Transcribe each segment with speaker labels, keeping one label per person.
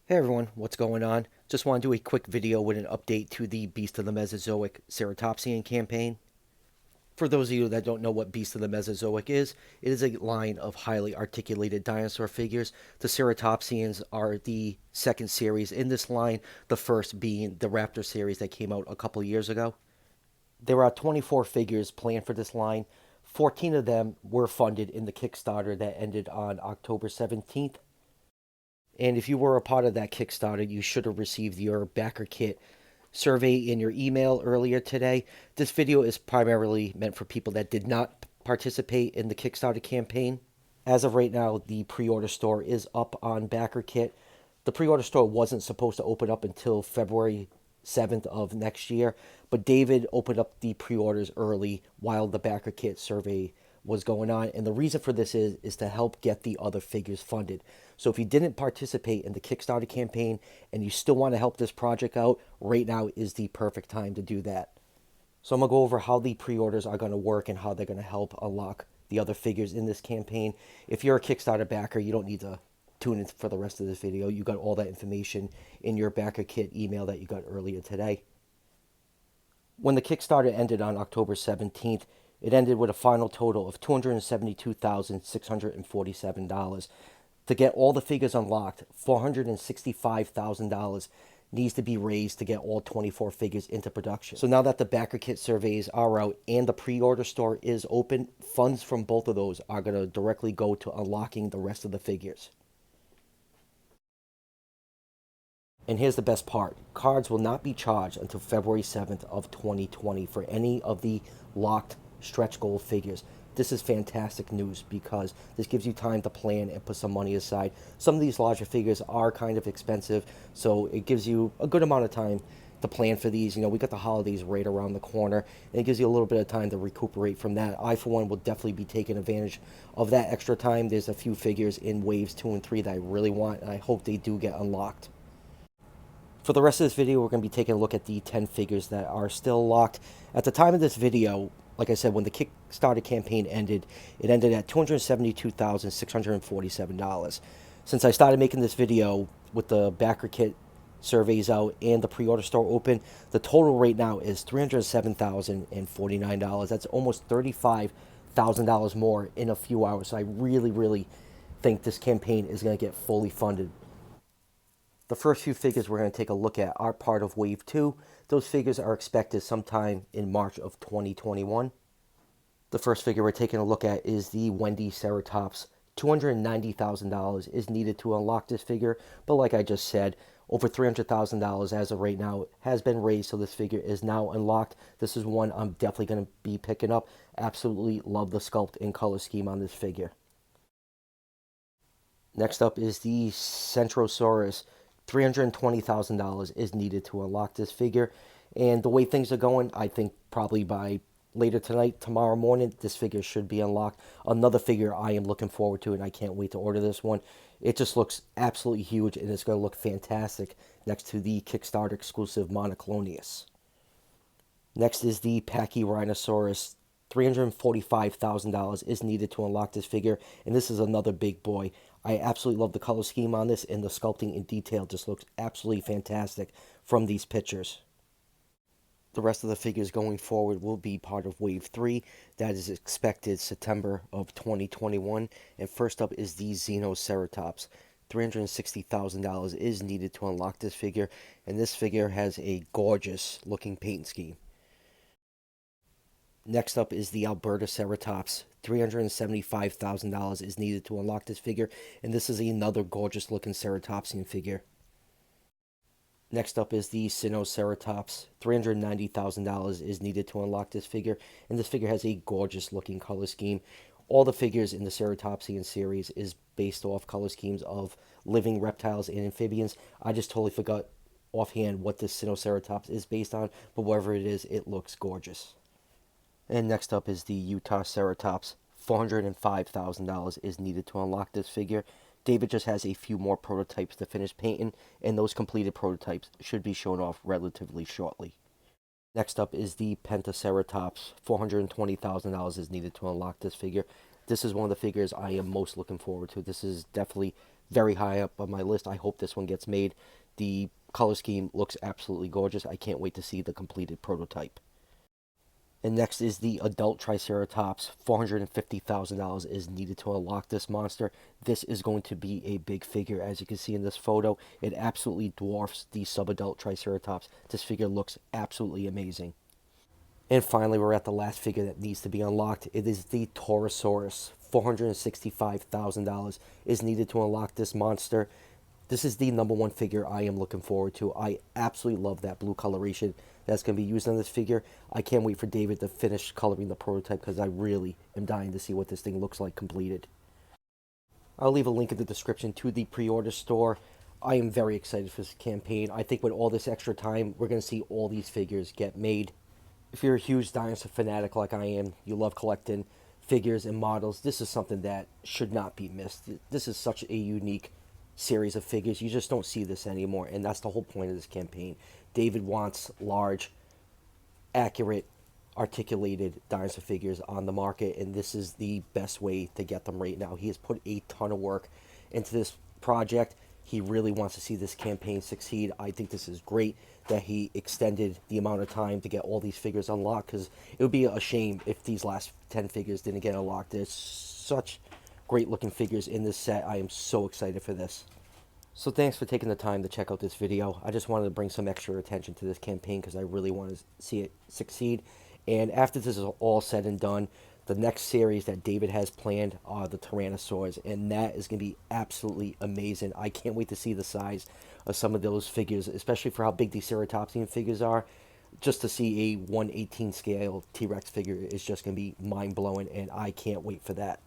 Speaker 1: Hey everyone, what's going on? Just want to do a quick video with an update to the Beast of the Mesozoic Ceratopsian campaign. For those of you that don't know what Beast of the Mesozoic is, it is a line of highly articulated dinosaur figures. The Ceratopsians are the second series in this line, the first being the Raptor series that came out a couple years ago. There are 24 figures planned for this line. 14 of them were funded in the Kickstarter that ended on October 17th. And if you were a part of that Kickstarter, you should have received your BackerKit survey in your email earlier today. This video is primarily meant for people that did not participate in the Kickstarter campaign. As of right now, the pre-order store is up on BackerKit. The pre-order store wasn't supposed to open up until February 7th of next year, but David opened up the pre-orders early while the BackerKit survey was going on, and the reason for this is to help get the other figures funded. So if you didn't participate in the Kickstarter campaign and you still want to help this project out, right now is the perfect time to do that. So I'm going to go over how the pre-orders are going to work and how they're going to help unlock the other figures in this campaign. If you're a Kickstarter backer, you don't need to tune in for the rest of this video. You got all that information in your BackerKit email that you got earlier today. When the Kickstarter ended on October 17th, it ended with a final total of $272,647. To get all the figures unlocked, $465,000 needs to be raised to get all 24 figures into production. So now that the BackerKit surveys are out and the pre-order store is open, funds from both of those are going to directly go to unlocking the rest of the figures. And here's the best part. Cards will not be charged until February 7th of 2020 for any of the locked stretch goal figures. This is fantastic news because this gives you time to plan and put some money aside. Some of these larger figures are kind of expensive, so it gives you a good amount of time to plan for these. You know, we got the holidays right around the corner, and it gives you a little bit of time to recuperate from that. I, for one, will definitely be taking advantage of that extra time. There's a few figures in waves 2 and 3 that I really want, and I hope they do get unlocked. For the rest of this video, we're going to be taking a look at the 10 figures that are still locked. At the time of this video, like I said, when the Kickstarter campaign ended, it ended at $272,647. Since I started making this video with the BackerKit surveys out and the pre-order store open, the total right now is $307,049. That's almost $35,000 more in a few hours. So I really think this campaign is going to get fully funded. The first few figures we're going to take a look at are part of Wave 2. Those figures are expected sometime in March of 2021. The first figure we're taking a look at is the Wendy Sarah. $290,000 is needed to unlock this figure, but like I just said, over $300,000 as of right now has been raised, so this figure is now unlocked. This is one I'm definitely going to be picking up. Absolutely love the sculpt and color scheme on this figure. Next up is the Centrosaurus. $320,000 is needed to unlock this figure, and the way things are going, I think probably by later tonight, tomorrow morning, this figure should be unlocked. Another figure I am looking forward to, and I can't wait to order this one. It just looks absolutely huge, and it's going to look fantastic next to the Kickstarter exclusive Monoclonius. Next is the Paki Rhinosaurus. $345,000 is needed to unlock this figure, and this is another big boy. I absolutely love the color scheme on this, and the sculpting in detail just looks absolutely fantastic from these pictures. The rest of the figures going forward will be part of Wave 3. That is expected September of 2021. And first up is the Xenos Serratops. $360,000 is needed to unlock this figure, and this figure has a gorgeous looking paint scheme. Next up is the Alberta Centertops. $375,000 is needed to unlock this figure, and this is another gorgeous looking Ceratopsian figure. Next up is the Sinnoh Ceratops. $390,000 is needed to unlock this figure, and this figure has a gorgeous looking color scheme. All the figures in the Ceratopsian series is based off color schemes of living reptiles and amphibians. I just totally forgot offhand what this Sinnoh Ceratops is based on, but whatever it is, it looks gorgeous. And next up is the Utah Ceratops. $405,000 is needed to unlock this figure. David just has a few more prototypes to finish painting, and those completed prototypes should be shown off relatively shortly. Next up is the Pentaceratops. $420,000 is needed to unlock this figure. This is one of the figures I am most looking forward to. This is definitely very high up on my list. I hope this one gets made. The color scheme looks absolutely gorgeous. I can't wait to see the completed prototype. And next is the adult Triceratops. $450,000 is needed to unlock this monster. This is going to be a big figure, as you can see in this photo. It absolutely dwarfs the sub-adult Triceratops. This figure looks absolutely amazing. And finally, we're at the last figure that needs to be unlocked. It is the Torosaurus. $465,000 is needed to unlock this monster. This is the number one figure I am looking forward to. I absolutely love that blue coloration that's going to be used on this figure. I can't wait for David to finish coloring the prototype because I really am dying to see what this thing looks like completed. I'll leave a link in the description to the pre-order store. I am very excited for this campaign. I think with all this extra time, we're going to see all these figures get made. If you're a huge dinosaur fanatic like I am, you love collecting figures and models, this is something that should not be missed. This is such a unique series of figures. You just don't see this anymore, and that's the whole point of this campaign. David wants large, accurate, articulated dinosaur figures on the market, and this is the best way to get them right now. He has put a ton of work into this project. He really wants to see this campaign succeed. I think this is great that he extended the amount of time to get all these figures unlocked, because it would be a shame if these last 10 figures didn't get unlocked. There's such great looking figures in this set. I am so excited for this. So thanks for taking the time to check out this video. I just wanted to bring some extra attention to this campaign because I really want to see it succeed. And after this is all said and done, the next series that David has planned are the Tyrannosaurs, and that is going to be absolutely amazing. I can't wait to see the size of some of those figures, especially for how big these Ceratopsian figures are. Just to see a 1/18 scale T-Rex figure is just going to be mind-blowing, and I can't wait for that.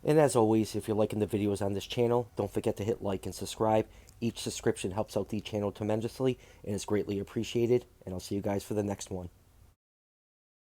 Speaker 1: And as always, if you're liking the videos on this channel, don't forget to hit like and subscribe. Each subscription helps out the channel tremendously and is greatly appreciated. And I'll see you guys for the next one.